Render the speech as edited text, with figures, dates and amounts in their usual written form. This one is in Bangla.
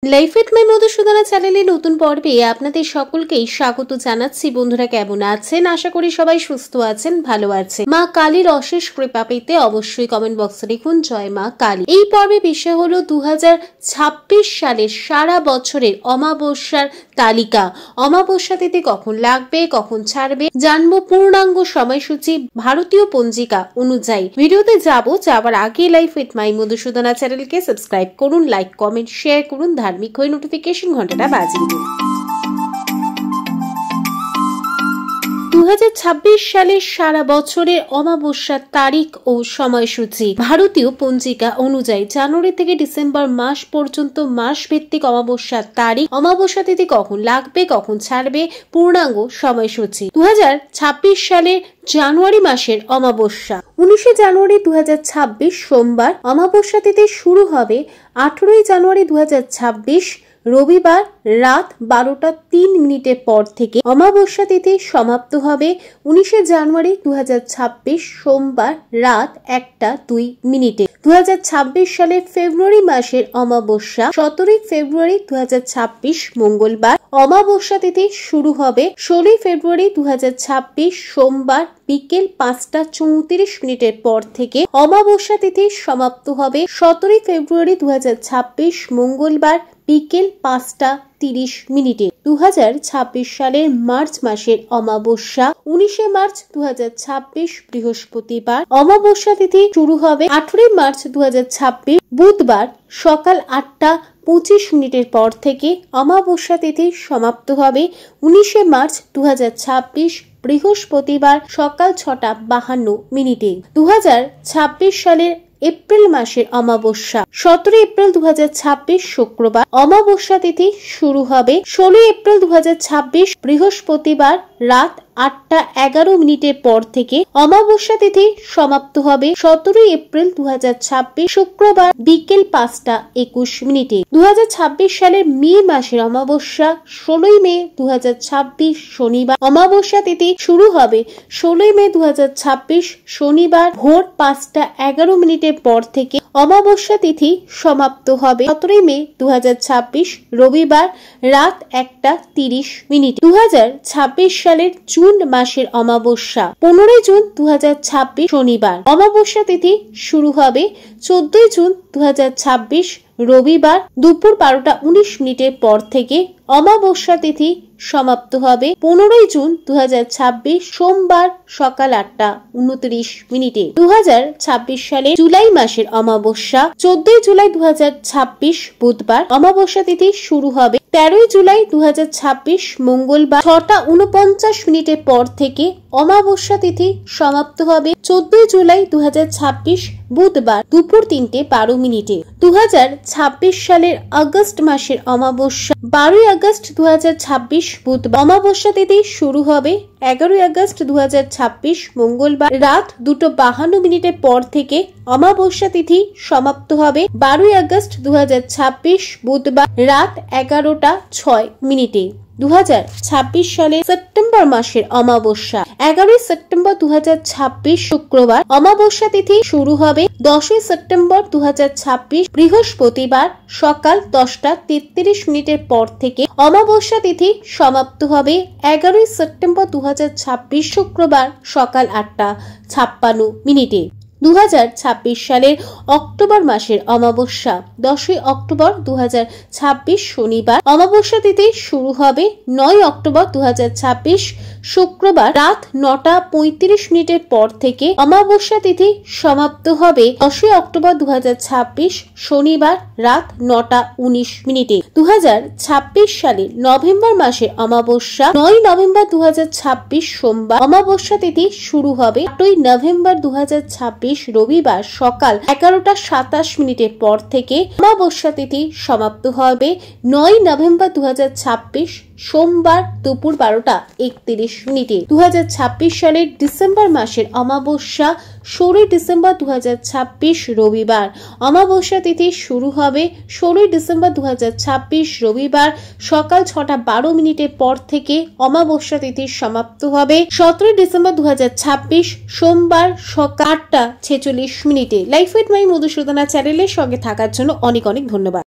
লাইফ উইথ মাই মধুসূদনা চ্যানেলে নতুন পর্বে আপনাদের সকলকেই স্বাগত জানাচ্ছি। বন্ধুরা কেমন আছেন? আশা করি সবাই সুস্থ আছেন, ভালো আছেন। মা কালীর অশেষ কৃপা পেতে অবশ্যই কমেন্ট বক্সে লিখুন জয় মা কালী। এই পর্বে বিষয় হলো 2026 সালের সারা বছরের অমাবস্যার তালিকা। অমাবস্যা তিথি কখন লাগবে, কখন ছাড়বে জানবো পূর্ণাঙ্গ সময়সূচি ভারতীয় পঞ্জিকা অনুযায়ী। ভিডিওতে যাবার আগে লাইফ উইথ মাই মধুসূদনা চ্যানেলকে সাবস্ক্রাইব করুন, লাইক কমেন্ট শেয়ার করুন, ধার্মিক হয়ে নোটিফিকেশন ঘন্টাটা বাজিয়ে দিন। 2026 সালের সারা বছরের অমাবস্যার তারিখ ও সময়সূচি ভারতীয় পঞ্জিকা অনুযায়ী জানুয়ারি থেকে ডিসেম্বর মাস পর্যন্ত মাস ভিত্তিক অমাবস্যার তারিখ, অমাবস্যা তিথি কখন লাগবে, কখন ছাড়বে পূর্ণাঙ্গ সময়সূচি। 2026 সালের জানুয়ারি মাসের অমাবস্যা 19 জানুয়ারি 2026 সোমবার। অমাবস্যা তিথি শুরু হবে 18 জানুয়ারি 2026 রবিবার রাত 12টা 3 মিনিটের পর থেকে। অমাবস্যা তিথি সমাপ্ত হবে 19 জানুয়ারি 2026 সোমবার রাত 1টা 2 মিনিটে। 2026 সালের ফেব্রুয়ারি মাসের অমাবস্যা 17 ফেব্রুয়ারি 2026 মঙ্গলবার। অমাবস্যা তিথি শুরু হবে 16 ফেব্রুয়ারি 2026 সোমবার বিকেল 5টা 34 মিনিটের পর থেকে। অমাবস্যা তিথি সমাপ্ত হবে 17 ফেব্রুয়ারি 2026 মঙ্গলবার বিকেল 5টা 30 মিনিটে। 2026 সালের মার্চ মাসের অমাবস্যা 19 মার্চ 2026 বৃহস্পতিবার। অমাবস্যা তিথি শুরু হবে 18 মার্চ 2026 বুধবার সকাল 8টা 25 মিনিটের পর থেকে। অমাবস্যা তিথি সমাপ্ত হবে 19 মার্চ 2026 বৃহস্পতিবার সকাল 6টা 52 মিনিটে। 2026 সালের এপ্রিল মাসের অমাবস্যা 17 এপ্রিল 2026 শুক্রবার। অমাবস্যা তিথি শুরু হবে 16 এপ্রিল 2026 বৃহস্পতিবার রাত 8টা 11 মিনিটের পর থেকে। অমাবস্যা তিথি সমাপ্ত হবে 17 এপ্রিল 2026 শুক্রবার বিকেল 5টা 21 মিনিটে। 2026 সালের মে মাসের অমাবস্যা 16 মে 2026 শনিবার। অমাবস্যা তিথি শুরু হবে 16 মে 2026 শনিবার ভোর 5টা 11 মিনিটের পর থেকে। অমাবস্যা তিথি সমাপ্ত হবে 17 মে 2026 রবিবার রাত 1টা 30 মিনিটে। 2026 সালের জুন মাসের অমাবস্যা 15 জুন 2026 শনিবার। অমাবস্যা তিথি শুরু হবে 14 জুন 2026 রবিবার দুপুর 12টা 19 মিনিটের পর থেকে। অমাবস্যা তিথি সমাপ্ত হবে 15 জুন 2026 সোমবার সকাল 8টা 29 মিনিটে। 2026 সালে জুলাই মাসের অমাবস্যা 14 জুলাই 2026 বুধবার। অমাবস্যা তিথি শুরু হবে 13 জুলাই 2026 মঙ্গলবার 6টা 49 মিনিটের পর থেকে। অমাবস্যা তিথি সমাপ্ত হবে 14 জুলাই 2026 বুধবার দুপুর 3টে 12 মিনিটে। 2026 সালের আগস্ট মাসের অমাবস্যা 12 আগস্ট 2026 বুধবার। অমাবস্যা তিথি শুরু হবে 11 আগস্ট 2026 মঙ্গলবার রাত 2:52 মিনিটের পর থেকে। অমাবস্যা তিথি সমাপ্ত হবে 12 আগস্ট 2026 বুধবার রাত 11টা 6 মিনিটে। 2026 সালে সেপ্টেম্বর মাসের অমাবস্যা 11 সেপ্টেম্বর 2026 শুক্রবার। অমাবস্যা তিথি শুরু হবে 10 সেপ্টেম্বর 2026 বৃহস্পতিবার সকাল 10টা 33 মিনিটের পর থেকে। অমাবস্যা তিথি সমাপ্ত হবে 11 সেপ্টেম্বর 2026 শুক্রবার সকাল 8টা 56 মিনিটে। 2026 সালের অক্টোবর মাসের অমাবস্যা 10 অক্টোবর 2026 শনিবার। অমাবস্যা তিথি শুরু হবে 9 অক্টোবর 2026 শুক্রবার রাত 9টা 35 মিনিটের পর থেকে। অমাবস্যা তিথি সমাপ্ত হবে 10 অক্টোবর 2026 শনিবার রাত 9টা 19 মিনিটে। 2026 সালের নভেম্বর মাসের অমাবস্যা 9 নভেম্বর 2026 সোমবার। অমাবস্যা তিথি শুরু হবে 8 নভেম্বর 2026 রবিবার সকাল 11টা 27 মিনিটের পর থেকে। অমাবস্যা তিথি সমাপ্ত হবে 9 নভেম্বর 2026 সোমবার দুপুর 12টা 31 মিনিটে। 2026 সালের ডিসেম্বর মাসের অমাবস্যা 16 ডিসেম্বর 2026 রবিবার। অমাবস্যা তিথি শুরু হবে 16 ডিসেম্বর 2026 রবিবার সকাল 6টা 12 মিনিটের পর থেকে। অমাবস্যা তিথি সমাপ্ত হবে 17 ডিসেম্বর 2026 সোমবার সকাল 8টা 46 মিনিটে। লাইফ উইথ মাই মধুসূদনা চ্যানেলের সঙ্গে থাকার জন্য অনেক অনেক ধন্যবাদ।